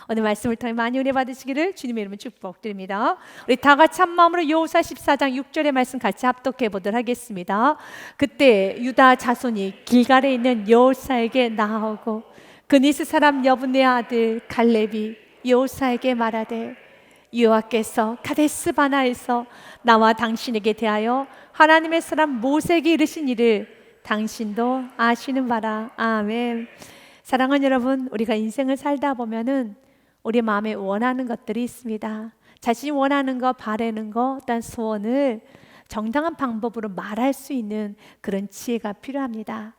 오늘 말씀을 통해 많이 은혜 받으시기를 주님의 이름으로 축복드립니다. 우리 다 같이 한 마음으로 여호수아 14장 6절의 말씀 같이 합독해 보도록 하겠습니다. 그때 유다 자손이 길갈에 있는 여호수아에게 나아오고 그니스 사람 여분의 아들 갈렙이 여호수아에게 말하되 여호와께서 가데스 바나에서 나와 당신에게 대하여 하나님의 사람 모세에게 이르신 일을 당신도 아시는 바라. 아멘. 사랑하는 여러분, 우리가 인생을 살다 보면은 우리 마음에 원하는 것들이 있습니다. 자신이 원하는 거, 바라는 거, 어떤 소원을 정당한 방법으로 말할 수 있는 그런 지혜가 필요합니다.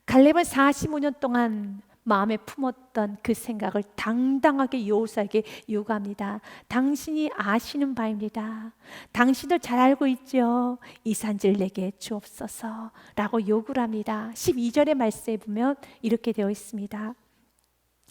갈렙은 45년 동안 마음에 품었던 그 생각을 당당하게 여호수아에게 요구합니다. 당신이 아시는 바입니다. 당신도 잘 알고 있죠. 이 산지를 내게 주옵소서 라고 요구를 합니다. 12절의 말씀에 보면 이렇게 되어 있습니다.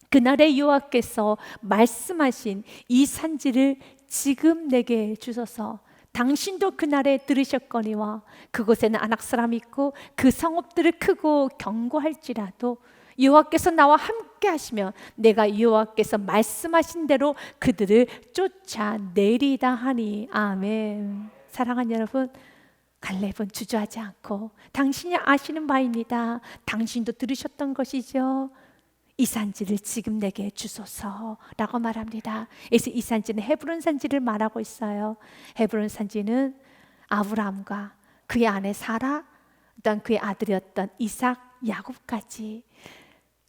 그날에 여호와께서 말씀하신 이 산지를 지금 내게 주소서. 당신도 그날에 들으셨거니와 그곳에는 아낙 사람이 있고 그 성읍들을 크고 견고할지라도 여호와께서 나와 함께 하시며 내가 여호와께서 말씀하신 대로 그들을 쫓아내리다 하니. 아멘. 사랑하는 여러분, 갈렙은 주저하지 않고 당신이 아시는 바입니다. 당신도 들으셨던 것이죠. 이 산지를 지금 내게 주소서라고 말합니다. 그래서 이 산지는 헤브론 산지를 말하고 있어요. 헤브론 산지는 아브라함과 그의 아내 사라, 또한 그의 아들이었던 이삭, 야곱까지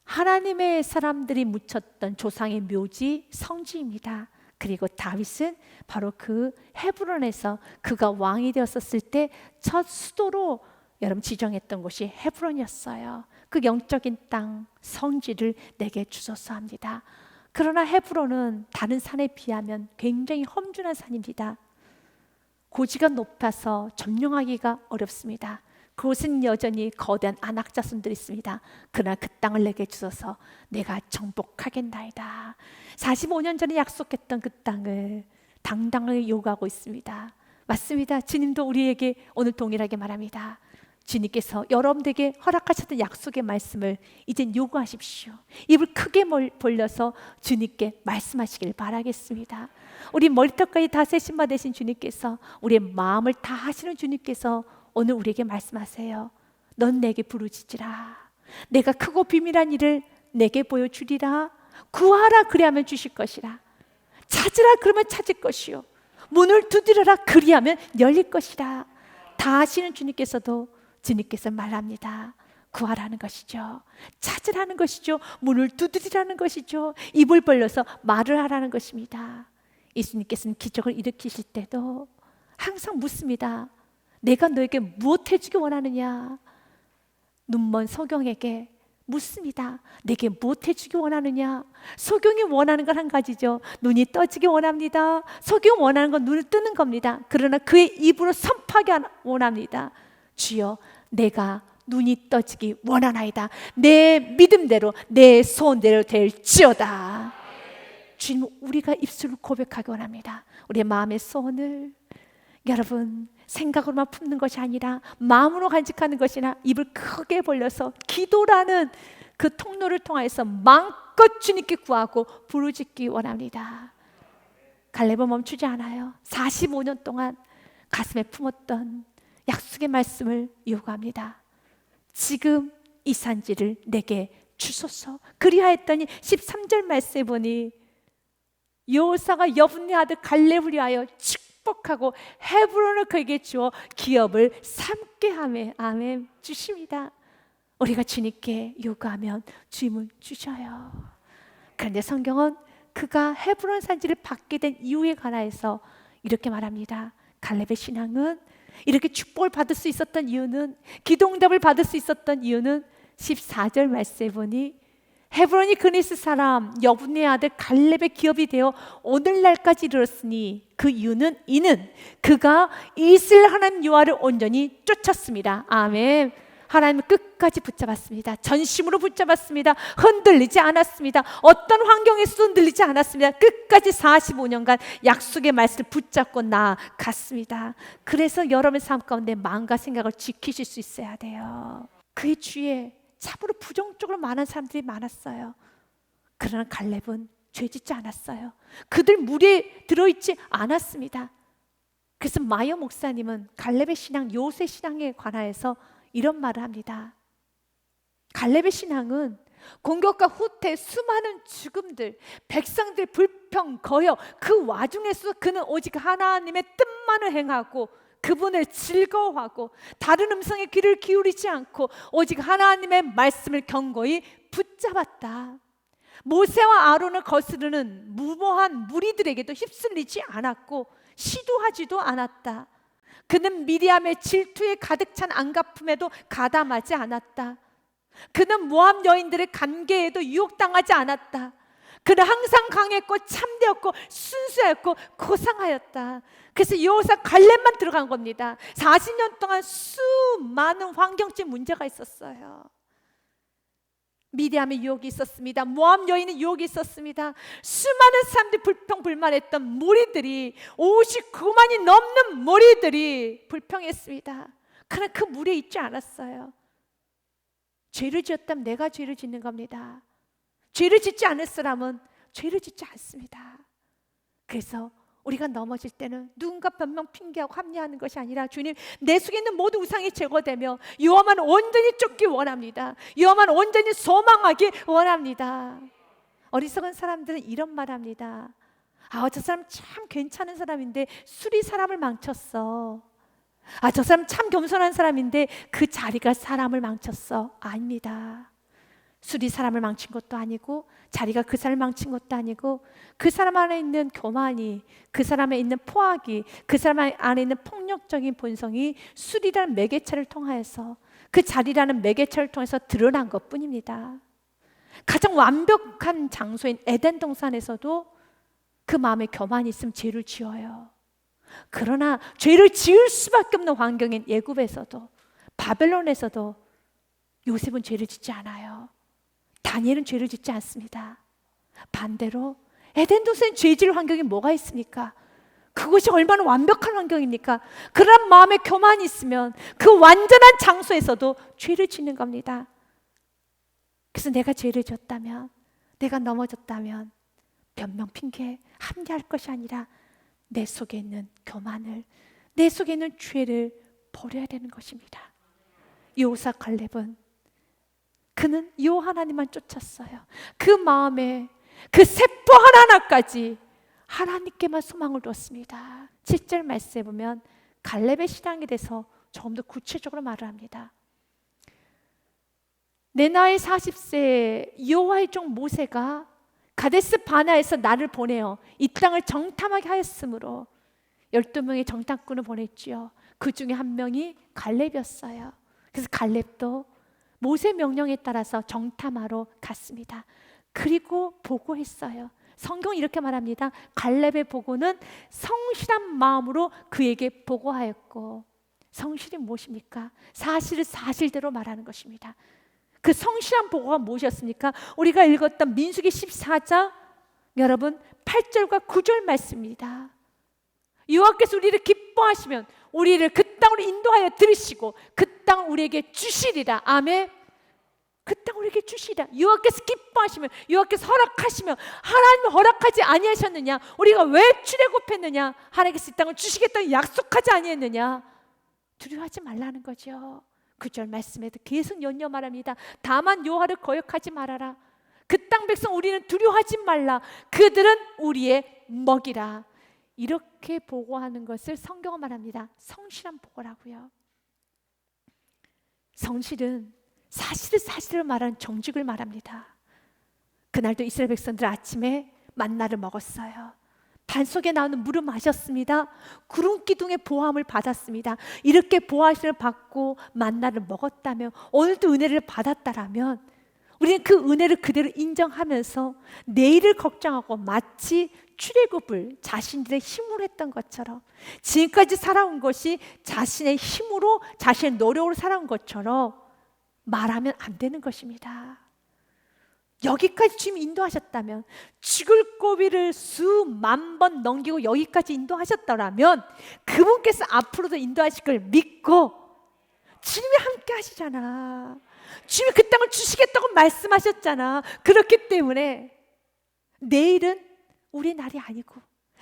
하나님의 사람들이 묻혔던 조상의 묘지, 성지입니다. 그리고 다윗은 바로 그 헤브론에서 그가 왕이 되었었을 때 첫 수도로 여러분 지정했던 곳이 헤브론이었어요. 그 영적인 땅, 성지를 내게 주소서 합니다. 그러나 헤브론은 다른 산에 비하면 굉장히 험준한 산입니다. 고지가 높아서 점령하기가 어렵습니다. 그곳은 여전히 거대한 아낙 자손들이 있습니다. 그러나 그 땅을 내게 주소서. 내가 정복하겠나이다. 45년 전에 약속했던 그 땅을 당당하게 요구하고 있습니다. 맞습니다. 주님도 우리에게 오늘 동일하게 말합니다. 주님께서 여러분들에게 허락하셨던 약속의 말씀을 이젠 요구하십시오. 입을 크게 벌려서 주님께 말씀하시길 바라겠습니다. 우리 머리털까지 다 세신 바 되신 주님께서, 우리의 마음을 다 하시는 주님께서 오늘 우리에게 말씀하세요. 넌 내게 부르짖으라. 내가 크고 비밀한 일을 내게 보여주리라. 구하라, 그리하면 주실 것이라. 찾으라, 그러면 찾을 것이요. 문을 두드려라, 그리하면 열릴 것이라. 다 아시는 주님께서도 주님께서 말합니다. 구하라는 것이죠. 찾으라는 것이죠. 문을 두드리라는 것이죠. 입을 벌려서 말을 하라는 것입니다. 예수님께서는 기적을 일으키실 때도 항상 묻습니다. 내가 너에게 무엇 해주기 원하느냐? 눈먼 소경에게 묻습니다. 내게 무엇 해주기 원하느냐? 소경이 원하는 건 한 가지죠. 눈이 떠지기 원합니다. 소경이 원하는 건 눈을 뜨는 겁니다. 그러나 그의 입으로 선포하기 원합니다. 주여, 내가 눈이 떠지기 원하나이다. 내 믿음대로, 내 소원대로 될지어다. 주님, 우리가 입술로 고백하기 원합니다. 우리의 마음의 소원을 여러분 생각으로만 품는 것이 아니라 마음으로 간직하는 것이나 입을 크게 벌려서 기도라는 그 통로를 통해서 마음껏 주님께 구하고 부르짖기 원합니다. 갈렙은 멈추지 않아요. 45년 동안 가슴에 품었던 약속의 말씀을 요구합니다. 지금 이 산지를 내게 주소서. 그리하였더니 13절 말씀에 보니 여호수아가 여분의 아들 갈렙을 위하여 축복하고 헤브론을 그에게 주어 기업을 삼게 하매. 아멘. 주십니다. 우리가 주님께 요구하면 주님은 주셔요. 그런데 성경은 그가 헤브론 산지를 받게 된 이유에 관하여서 이렇게 말합니다. 갈렙의 신앙은 이렇게 축복을 받을 수 있었던 이유는, 기도응답을 받을 수 있었던 이유는 14절 말씀에 보니 헤브론이 그니스 사람 여분의 아들 갈렙의 기업이 되어 오늘날까지 이르렀으니 그 이유는 이는 그가 이스라엘 하나님 여호와를 온전히 쫓았습니다. 아멘. 하나님을 끝까지 붙잡았습니다. 전심으로 붙잡았습니다. 흔들리지 않았습니다. 어떤 환경에서도 흔들리지 않았습니다. 끝까지 45년간 약속의 말씀을 붙잡고 나아갔습니다. 그래서 여러분의 삶 가운데 마음과 생각을 지키실 수 있어야 돼요. 그의 주위에 참으로 부정적으로 많은 사람들이 많았어요. 그러나 갈렙은 죄 짓지 않았어요. 그들 물에 들어있지 않았습니다. 그래서 마이어 목사님은 갈렙의 신앙, 요새 신앙에 관하여서 이런 말을 합니다. 갈렙의 신앙은 공격과 후퇴, 수많은 죽음들, 백성들 불평, 거역, 그 와중에서 그는 오직 하나님의 뜻만을 행하고 그분을 즐거워하고 다른 음성에 귀를 기울이지 않고 오직 하나님의 말씀을 견고히 붙잡았다. 모세와 아론을 거스르는 무모한 무리들에게도 휩쓸리지 않았고 시도하지도 않았다. 그는 미리암의 질투에 가득 찬 안갚음에도 가담하지 않았다. 그는 모압 여인들의 관계에도 유혹당하지 않았다. 그는 항상 강했고 참되었고 순수했고 고상하였다. 그래서 여호사 갈렙만 들어간 겁니다. 40년 동안 수많은 환경적 문제가 있었어요. 미디암의 유혹이 있었습니다. 모압 여인의 유혹이 있었습니다. 수많은 사람들이 불평불만했던 무리들이 59만이 넘는 무리들이 불평했습니다. 그러나 그 무리에 있지 않았어요. 죄를 지었다면 내가 죄를 짓는 겁니다. 죄를 짓지 않을 사람은 죄를 짓지 않습니다. 그래서 우리가 넘어질 때는 누군가 변명 핑계하고 합리하는 것이 아니라 주님, 내 속에 있는 모든 우상이 제거되며 여호와만 온전히 쫓기 원합니다. 여호와만 온전히 소망하기 원합니다. 어리석은 사람들은 이런 말 합니다. 저 사람 참 괜찮은 사람인데 술이 사람을 망쳤어. 저 사람 참 겸손한 사람인데 그 자리가 사람을 망쳤어. 아닙니다. 술이 사람을 망친 것도 아니고 자리가 그 사람을 망친 것도 아니고 그 사람 안에 있는 교만이, 그 사람에 있는 포악이, 그 사람 안에 있는 폭력적인 본성이 술이라는 매개체를 통하여서, 그 자리라는 매개체를 통해서 드러난 것뿐입니다. 가장 완벽한 장소인 에덴 동산에서도 그 마음에 교만이 있으면 죄를 지어요. 그러나 죄를 지을 수밖에 없는 환경인 애굽에서도, 바벨론에서도 요셉은 죄를 짓지 않아요. 다니엘은 죄를 짓지 않습니다. 반대로 에덴 동산에 죄질 환경이 뭐가 있습니까? 그것이 얼마나 완벽한 환경입니까? 그런 마음에 교만이 있으면 그 완전한 장소에서도 죄를 짓는 겁니다. 그래서 내가 죄를 졌다면, 내가 넘어졌다면 변명 핑계 합리할 것이 아니라 내 속에 있는 교만을, 내 속에 있는 죄를 버려야 되는 것입니다. 여호사 갈렙은 그는 요 하나님만 쫓았어요. 그 마음에 그 세포 하나하나까지 하나님께만 소망을 뒀습니다. 7절 말씀에 보면 갈렙의 신앙에 대해서 조금 더 구체적으로 말을 합니다. 내 나이 40세에 여호와의 종 모세가 가데스 바나에서 나를 보내어 이 땅을 정탐하게 하였으므로 12명의 정탐꾼을 보냈지요. 그 중에 한 명이 갈렙이었어요. 그래서 갈렙도 모세 명령에 따라서 정탐하러 갔습니다. 그리고 보고했어요. 성경이 이렇게 말합니다. 갈렙의 보고는 성실한 마음으로 그에게 보고하였고, 성실이 무엇입니까? 사실을 사실대로 말하는 것입니다. 그 성실한 보고가 무엇이었습니까? 우리가 읽었던 민수기 14장 여러분 8절과 9절 말씀입니다. 여호와께서 우리를 기뻐하시면 우리를 그 땅으로 인도하여 들으시고 그 땅을 우리에게 주시리라. 아멘. 그 땅 우리에게 주시리라. 여호와께서 기뻐하시면, 여호와께서 허락하시면, 하나님 허락하지 아니하셨느냐? 우리가 왜 출애굽했느냐? 하나님께서 이 땅을 주시겠다고 약속하지 아니했느냐? 두려워하지 말라는 거죠. 9절 말씀에도 계속 연이어 말합니다. 다만 여호와를 거역하지 말아라. 그 땅 백성 우리는 두려워하지 말라. 그들은 우리의 먹이라. 이렇게 보고하는 것을 성경은 말합니다. 성실한 보고라고요. 성실은 사실을 사실을 말하는 정직을 말합니다. 그날도 이스라엘 백성들 아침에 만나를 먹었어요. 반 속에 나오는 물을 마셨습니다. 구름 기둥의 보호함을 받았습니다. 이렇게 보호하심을 받고 만나를 먹었다면, 오늘도 은혜를 받았다라면 우리는 그 은혜를 그대로 인정하면서 내일을 걱정하고 마치 출애굽을 자신들의 힘으로 했던 것처럼, 지금까지 살아온 것이 자신의 힘으로, 자신의 노력으로 살아온 것처럼 말하면 안 되는 것입니다. 여기까지 주님 인도하셨다면, 죽을 고비를 수만 번 넘기고 여기까지 인도하셨더라면 그분께서 앞으로도 인도하실 걸 믿고, 주님이 함께 하시잖아. 주님이 그 땅을 주시겠다고 말씀하셨잖아. 그렇기 때문에 내일은 우리 날이 아니고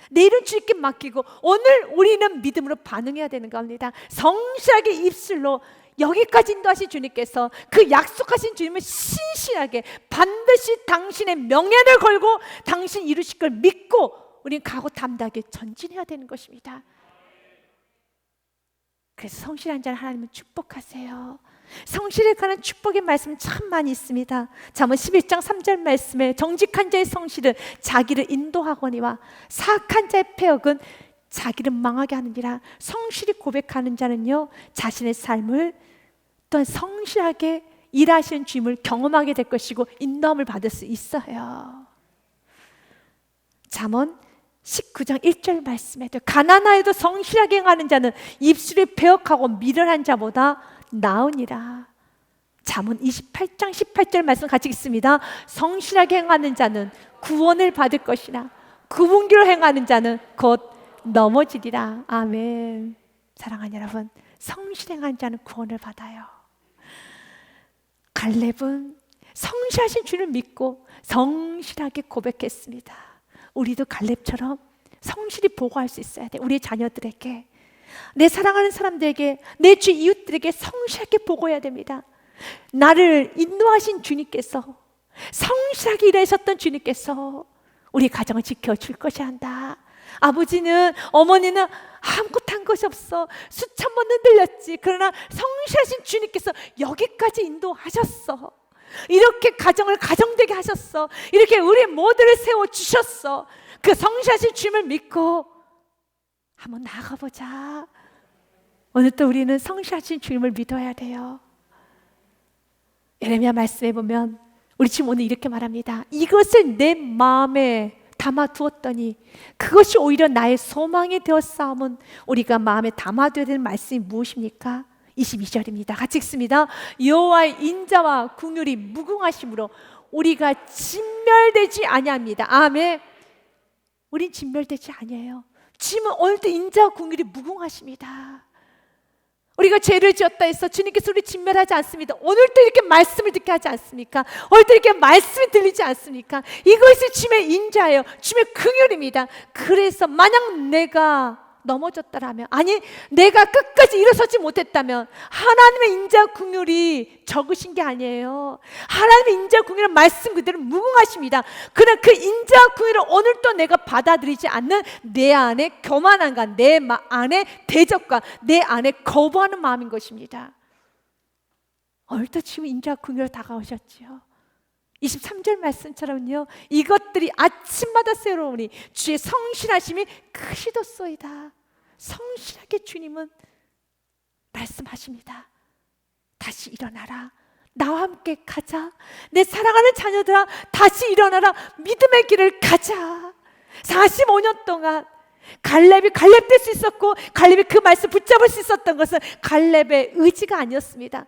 내일은 주님께 맡기고 오늘 우리는 믿음으로 반응해야 되는 겁니다. 성실하게 입술로 여기까지 인도하신 주님께서 그 약속하신 주님을 신실하게 반드시 당신의 명예를 걸고 당신 이루실 걸 믿고 우리는 각오 담대하게 전진해야 되는 것입니다. 그래서 성실한 자를 하나님은 축복하세요. 성실에 관한 축복의 말씀 참 많이 있습니다. 잠언 11장 3절 말씀에 정직한 자의 성실은 자기를 인도하거니와 사악한 자의 패역은 자기를 망하게 하느니라. 성실히 고백하는 자는요, 자신의 삶을 또한 성실하게 일하시는 주님을 경험하게 될 것이고 인도함을 받을 수 있어요. 잠언 19장 1절 말씀에도 가난하여도 성실하게 행하는 자는 입술이 배역하고 미련한 자보다 나으니라. 잠언 28장 18절 말씀 같이 읽습니다. 성실하게 행하는 자는 구원을 받을 것이나 구분기로 행하는 자는 곧 넘어지리라. 아멘. 사랑하는 여러분, 성실행한 자는 구원을 받아요. 갈렙은 성실하신 주를 믿고 성실하게 고백했습니다. 우리도 갈렙처럼 성실히 보고할 수 있어야 돼. 우리 자녀들에게, 내 사랑하는 사람들에게, 내 주 이웃들에게 성실하게 보고해야 됩니다. 나를 인도하신 주님께서, 성실하게 일하셨던 주님께서 우리 가정을 지켜줄 것이 한다. 아버지는, 어머니는 아무것도 한 것이 없어. 수천 번 흔들렸지. 그러나 성실하신 주님께서 여기까지 인도하셨어. 이렇게 가정을 가정되게 하셨어. 이렇게 우리 모두를 세워주셨어. 그 성실하신 주님을 믿고 한번 나아가보자. 오늘 또 우리는 성실하신 주님을 믿어야 돼요. 예레미야 말씀에 보면 우리 지금 오늘 이렇게 말합니다. 이것을 내 마음에 담아두었더니 그것이 오히려 나의 소망이 되었사오면 우리가 마음에 담아둬야 되는 말씀이 무엇입니까? 22절입니다. 같이 읽습니다. 여호와의 인자와 긍휼이 무궁하심으로 우리가 진멸되지 아니합니다. 아멘. 우린 진멸되지 아니에요. 주님은 오늘도 인자와 긍휼이 무궁하십니다. 우리가 죄를 지었다 해서 주님께서 우리 진멸하지 않습니다. 오늘도 이렇게 말씀을 듣게 하지 않습니까? 오늘도 이렇게 말씀이 들리지 않습니까? 이것이 주님의 인자예요. 주님의 긍휼입니다. 그래서 만약 내가 넘어졌다라면, 아니 내가 끝까지 일어서지 못했다면 하나님의 인자 긍휼이 적으신 게 아니에요. 하나님의 인자 긍휼은 말씀 그대로 무궁하십니다. 그러나 그 인자 긍휼을 오늘도 내가 받아들이지 않는 내 안에 교만함과 내 안에 대적과 내 안에 거부하는 마음인 것입니다. 오늘도 지금 인자 긍휼로 다가오셨지요. 23절 말씀처럼요, 이것들이 아침마다 새로우니 주의 성실하심이 크시도소이다. 성실하게 주님은 말씀하십니다. 다시 일어나라. 나와 함께 가자. 내 사랑하는 자녀들아, 다시 일어나라. 믿음의 길을 가자. 45년 동안 갈렙이 갈렙 될 수 있었고, 갈렙이 그 말씀 붙잡을 수 있었던 것은 갈렙의 의지가 아니었습니다.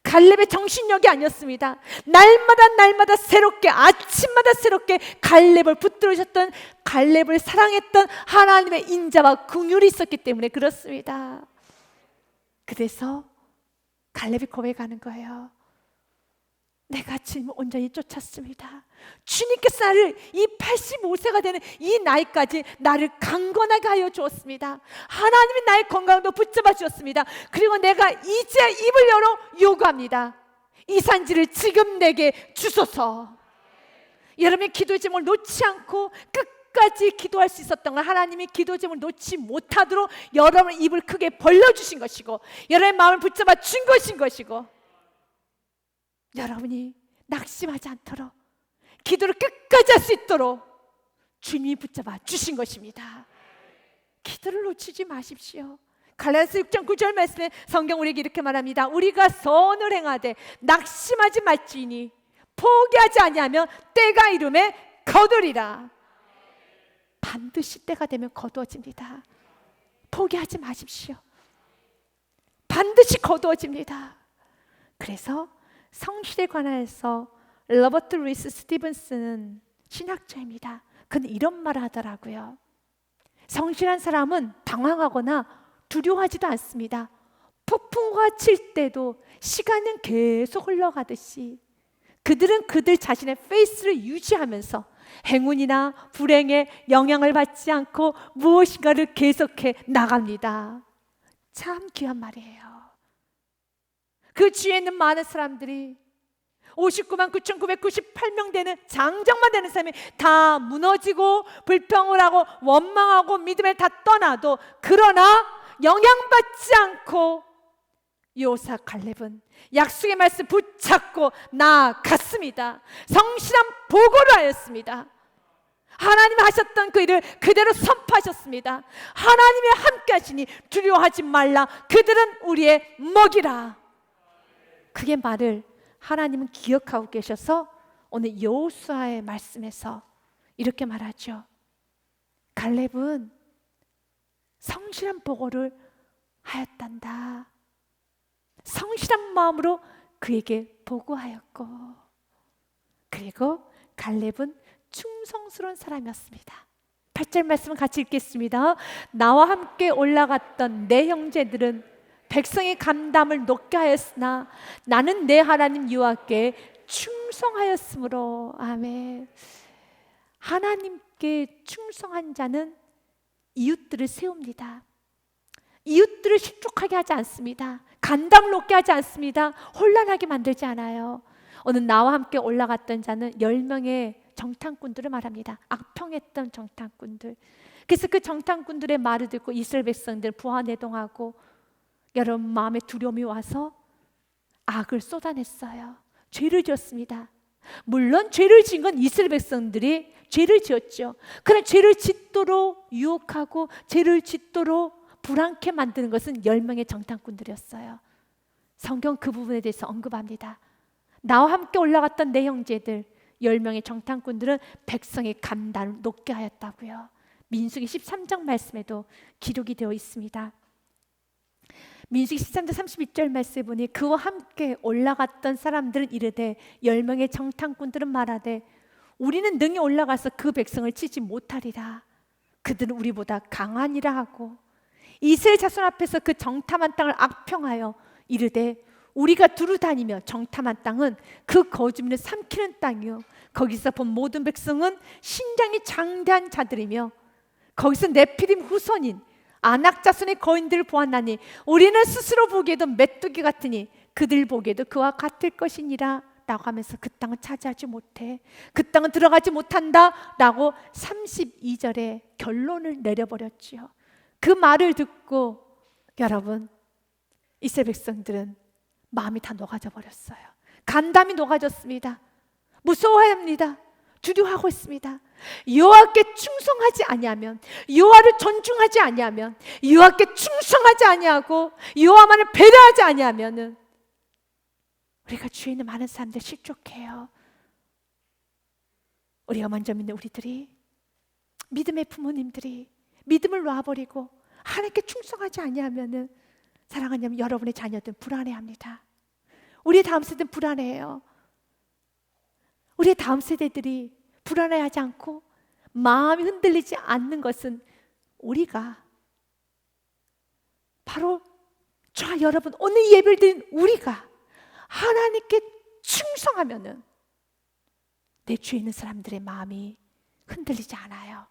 갈렙의 정신력이 아니었습니다. 날마다 새롭게, 아침마다 새롭게 갈렙을 붙들으셨던, 갈렙을 사랑했던 하나님의 인자와 긍휼이 있었기 때문에 그렇습니다. 그래서 갈렙이 고백하는 거예요. 내가 주님을 온전히 쫓았습니다. 주님께서 나를 이 85세가 되는 이 나이까지 나를 강건하게 하여 주었습니다. 하나님이 나의 건강도 붙잡아 주었습니다. 그리고 내가 이제 입을 열어 요구합니다. 이 산지를 지금 내게 주소서. 여러분의 기도 제목을 놓지 않고 끝까지 기도할 수 있었던 건 하나님이 기도 제목을 놓지 못하도록 여러분의 입을 크게 벌려주신 것이고, 여러분의 마음을 붙잡아 준 것이고, 여러분이 낙심하지 않도록 기도를 끝까지 할 수 있도록 주님이 붙잡아 주신 것입니다. 기도를 놓치지 마십시오. 갈라디아서 6장 9절 말씀에 성경 우리에게 이렇게 말합니다. 우리가 선을 행하되 낙심하지 말지니 포기하지 아니하면 때가 이름에 거두리라. 반드시 때가 되면 거두어집니다. 포기하지 마십시오. 반드시 거두어집니다. 그래서 성실에 관해서 로버트 루이스 스티븐스는 신학자입니다. 그는 이런 말을 하더라고요. 성실한 사람은 당황하거나 두려워하지도 않습니다. 폭풍우가 칠 때도 시간은 계속 흘러가듯이 그들은 그들 자신의 페이스를 유지하면서 행운이나 불행에 영향을 받지 않고 무엇인가를 계속해 나갑니다. 참 귀한 말이에요. 그 주위에 있는 많은 사람들이 59만 9,998명 되는 장정만 되는 사람이 다 무너지고 불평을 하고 원망하고 믿음을 다 떠나도, 그러나 영향받지 않고 여호수아 갈렙은 약속의 말씀 붙잡고 나아갔습니다. 성실한 보고를 하였습니다. 하나님 하셨던 그 일을 그대로 선포하셨습니다. 하나님이 함께 하시니 두려워하지 말라. 그들은 우리의 먹이라. 그게 말을 하나님은 기억하고 계셔서 오늘 여호수아의 말씀에서 이렇게 말하죠. 갈렙은 성실한 보고를 하였단다. 성실한 마음으로 그에게 보고하였고, 그리고 갈렙은 충성스러운 사람이었습니다. 8절 말씀을 같이 읽겠습니다. 나와 함께 올라갔던 내 형제들은 백성의 감담을 높게 하였으나 나는 내 하나님 여호와께 충성하였으므로. 아멘. 하나님께 충성한 자는 이웃들을 세웁니다. 이웃들을 실족하게 하지 않습니다. 간담을 높게 하지 않습니다. 혼란하게 만들지 않아요. 오늘 나와 함께 올라갔던 자는 10명의 정탐꾼들을 말합니다. 악평했던 정탐꾼들. 그래서 그 정탐꾼들의 말을 듣고 이스라엘 백성들 부하내동하고 여러분 마음에 두려움이 와서 악을 쏟아냈어요. 죄를 지었습니다. 물론 죄를 지은 건 이스라엘 백성들이 죄를 지었죠. 그러나 죄를 짓도록 유혹하고 죄를 짓도록 불안케 만드는 것은 10명의 정탐꾼들이었어요. 성경 그 부분에 대해서 언급합니다. 나와 함께 올라갔던 내 형제들 10명의 정탐꾼들은 백성의 감단을 높게 하였다고요. 민수기 13장 말씀에도 기록이 되어 있습니다. 민수기 13장 32절 말씀에 보니 그와 함께 올라갔던 사람들은 이르되 10명의 정탐꾼들은 말하되 우리는 능히 올라가서 그 백성을 치지 못하리라. 그들은 우리보다 강하니라 하고 이스라엘 자손 앞에서 그 정탐한 땅을 악평하여 이르되 우리가 두루 다니며 정탐한 땅은 그 거주민을 삼키는 땅이요 거기서 본 모든 백성은 신장이 장대한 자들이며 거기서 네피림 후손인 아낙 자손의 거인들을 보았나니 우리는 스스로 보기에도 메뚜기 같으니 그들 보기에도 그와 같을 것이니라 라고 하면서 그 땅은 차지하지 못해, 그 땅은 들어가지 못한다 라고 32절에 결론을 내려버렸지요. 그 말을 듣고 여러분 이스라엘 백성들은 마음이 다 녹아져 버렸어요. 간담이 녹아졌습니다. 무서워합니다. 두려워하고 있습니다. 여호와께 충성하지 아니하면, 여호와를 존중하지 아니하면, 여호와께 충성하지 아니하고 여호와만을 배려하지 아니하면은 우리가 주위에 있는 많은 사람들 실족해요. 우리가 먼저 믿는 우리들이, 믿음의 부모님들이 믿음을 놔버리고 하나님께 충성하지 아니하면은 사랑하는 여러분의 자녀들은 불안해합니다. 우리의 다음 세대는 불안해해요. 우리의 다음 세대들이 불안해하지 않고 마음이 흔들리지 않는 것은 우리가 바로 저 여러분 오늘 예배를 드린 우리가 하나님께 충성하면은 내 주위에 있는 사람들의 마음이 흔들리지 않아요.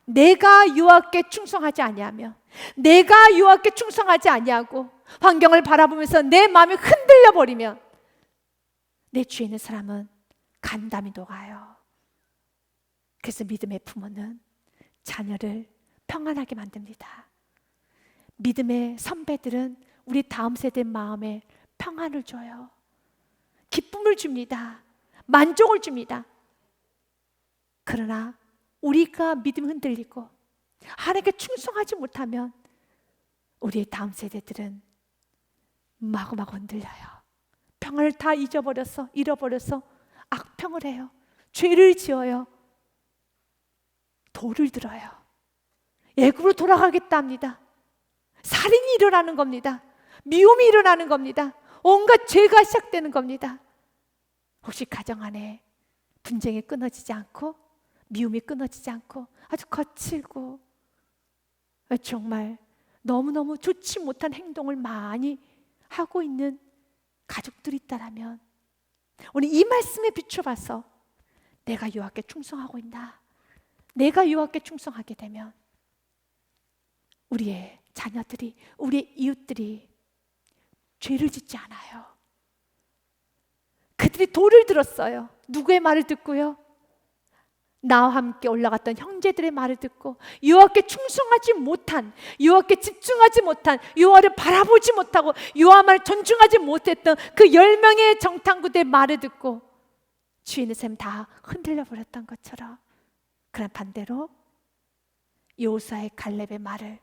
내가 여호와께 충성하지 아니하며, 내가 여호와께 충성하지 아니하고 환경을 바라보면서 내 마음이 흔들려 버리면 내 주위에 있는 사람은 간담이 녹아요. 그래서 믿음의 부모는 자녀를 평안하게 만듭니다. 믿음의 선배들은 우리 다음 세대 마음에 평안을 줘요. 기쁨을 줍니다. 만족을 줍니다. 그러나 우리가 믿음이 흔들리고 하나님께 충성하지 못하면 우리의 다음 세대들은 마구마구 흔들려요. 평안을 다 잃어버려서 악평을 해요. 죄를 지어요. 돌을 들어요. 애굽으로 돌아가겠다 합니다. 살인이 일어나는 겁니다. 미움이 일어나는 겁니다. 온갖 죄가 시작되는 겁니다. 혹시 가정 안에 분쟁이 끊어지지 않고 미움이 끊어지지 않고 아주 거칠고 정말 너무너무 좋지 못한 행동을 많이 하고 있는 가족들이 있다라면 오늘 이 말씀에 비춰봐서 내가 여호와께 충성하고 있나? 내가 여호와께 충성하게 되면 우리의 자녀들이, 우리의 이웃들이 죄를 짓지 않아요. 그들이 돌을 들었어요. 누구의 말을 듣고요? 나와 함께 올라갔던 형제들의 말을 듣고 여호와께 충성하지 못한, 여호와께 집중하지 못한, 여호와를 바라보지 못하고 여호와만 존중하지 못했던 그 10명의 정탐구대의 말을 듣고 주위에 있는 사람 다 흔들려 버렸던 것처럼, 그런 반대로 여호수아의 갈렙의 말을,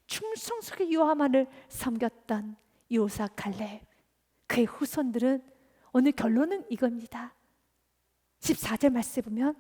충성스럽게 여호와만을 섬겼던 여호수아 갈렙, 그의 후손들은 오늘 결론은 이겁니다. 14절 말씀에 보면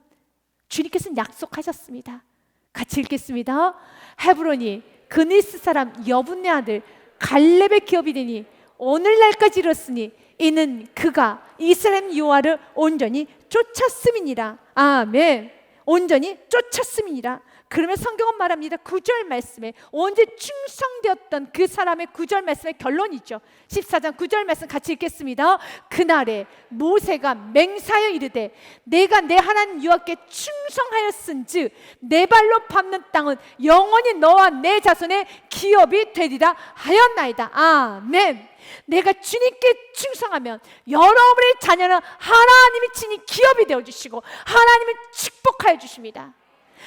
주님께서는 약속하셨습니다. 같이 읽겠습니다. 헤브론이 그니스 사람 여분네 아들 갈렙의 기업이 되니 오늘날까지 이뤘으니 이는 그가 이스라엘 여호와를 온전히 쫓았음이니라. 아멘. 온전히 쫓았음이니라. 그러면 성경은 말합니다. 9절 말씀에 언제 충성되었던 그 사람의 9절 말씀의 결론이죠. 14장 9절 말씀 같이 읽겠습니다. 그날에 모세가 맹세하여 이르되 내가 내 하나님 여호와께 충성하였은즉 내 발로 밟는 땅은 영원히 너와 내 자손의 기업이 되리라 하였나이다. 아멘. 내가 주님께 충성하면 여러분의 자녀는 하나님이 친히 기업이 되어주시고 하나님이 축복하여 주십니다.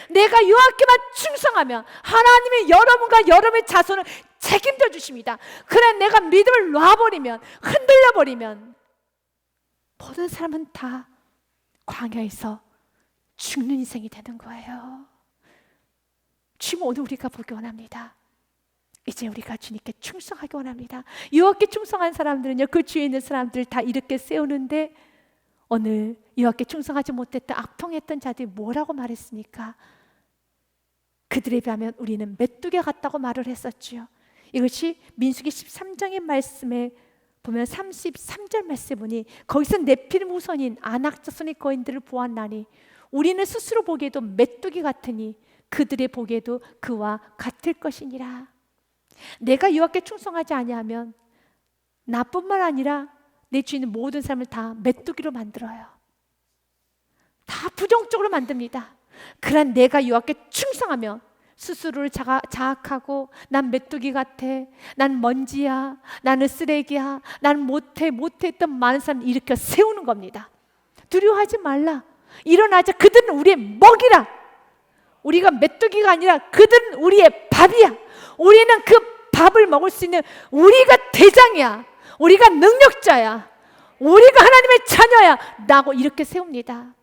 내가 여호와께만 충성하면 하나님이 여러분과 여러분의 자손을 책임져 주십니다. 그래 내가 믿음을 놔버리면, 흔들려 버리면 모든 사람은 다 광야에서 죽는 인생이 되는 거예요. 주님 오늘 우리가 보기 원합니다. 이제 우리가 주님께 충성하기 원합니다. 여호와께 충성한 사람들은요, 그 주위에 있는 사람들을 다 이렇게 세우는데 오늘 여호와께 충성하지 못했던 악통했던 자들이 뭐라고 말했습니까? 그들에 비하면 우리는 메뚜기 같다고 말을 했었지요. 이것이 민수기 13장의 말씀에 보면 33절 말씀에 보니 거기서 네피림 후손인 아낙 자손의 거인들을 보았나니 우리는 스스로 보기에도 메뚜기 같으니 그들의 보기에도 그와 같을 것이니라. 내가 여호와께 충성하지 아니하면 나뿐만 아니라 내 주위 있는 모든 사람을 다 메뚜기로 만들어요. 다 부정적으로 만듭니다. 그러나 내가 여호와께 충성하면 스스로를 자학하고 난 메뚜기 같아, 난 먼지야, 나는 쓰레기야, 난 못해 했던 많은 사람을 일으켜 세우는 겁니다. 두려워하지 말라. 일어나자. 그들은 우리의 먹이라. 우리가 메뚜기가 아니라 그들은 우리의 밥이야. 우리는 그 밥을 먹을 수 있는 우리가 대장이야. 우리가 능력자야. 우리가 하나님의 자녀야. 라고 이렇게 세웁니다.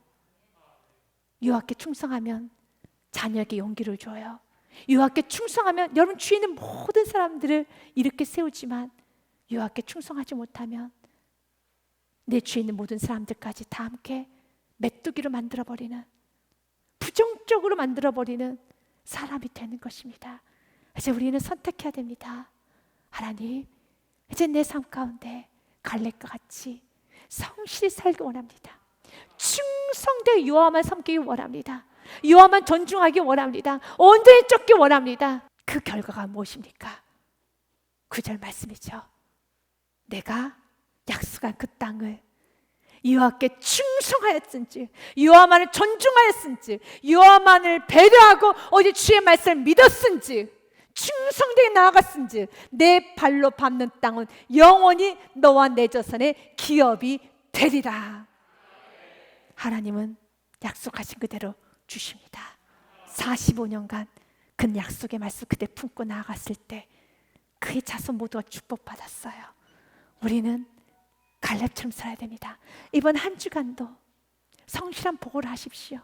여호와께 충성하면 자녀에게 용기를 줘요. 여호와께 충성하면 여러분 주위에 있는 모든 사람들을 이렇게 세우지만 여호와께 충성하지 못하면 내 주위에 있는 모든 사람들까지 다 함께 메뚜기로 만들어버리는, 부정적으로 만들어버리는 사람이 되는 것입니다. 이제 우리는 선택해야 됩니다. 하나님, 이제 내 삶 가운데 갈렙과 같이 성실히 살기 원합니다. 충성되어 여호와만 섬기기 원합니다. 여호와만 존중하기 원합니다. 온전히 쫓기 원합니다. 그 결과가 무엇입니까? 9절 말씀이죠. 내가 약속한 그 땅을 여호와께 충성하였은지, 여호와만을 존중하였은지, 여호와만을 배려하고 오직 주의 말씀을 믿었은지, 충성되게 나아갔은지 내 발로 밟는 땅은 영원히 너와 내 자손의 기업이 되리라. 하나님은 약속하신 그대로 주십니다. 45년간 그 약속의 말씀 그대 품고 나아갔을 때 그의 자손 모두가 축복받았어요. 우리는 갈렙처럼 살아야 됩니다. 이번 한 주간도 성실한 보고를 하십시오.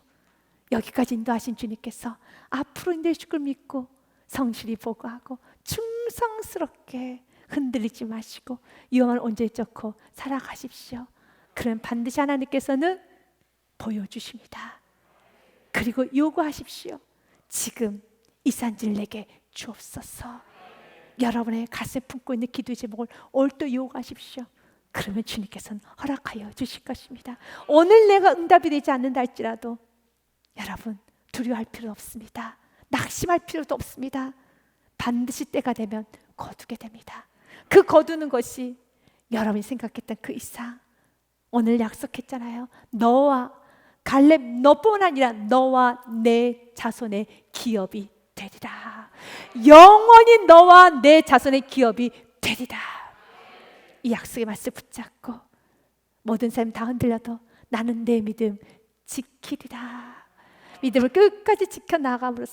여기까지 인도하신 주님께서 앞으로 인도해주실 걸 믿고 성실히 보고하고 충성스럽게 흔들리지 마시고 여호와를 온전히 쫓고 살아가십시오. 그러면 반드시 하나님께서는 보여주십니다. 그리고 요구하십시오. 지금 이 산지를 내게 주옵소서. 여러분의 가슴에 품고 있는 기도의 제목을 오늘도 요구하십시오. 그러면 주님께서는 허락하여 주실 것입니다. 오늘 내가 응답이 되지 않는다 할지라도 여러분 두려워할 필요 없습니다. 낙심할 필요도 없습니다. 반드시 때가 되면 거두게 됩니다. 그 거두는 것이 여러분이 생각했던 그 이상, 오늘 약속했잖아요. 너와 갈렙 너뿐 아니라 너와 내 자손의 기업이 되리라. 영원히 너와 내 자손의 기업이 되리라. 이 약속의 말씀 붙잡고 모든 삶 다 흔들려도 나는 내 믿음 지키리라. 믿음을 끝까지 지켜나감으로써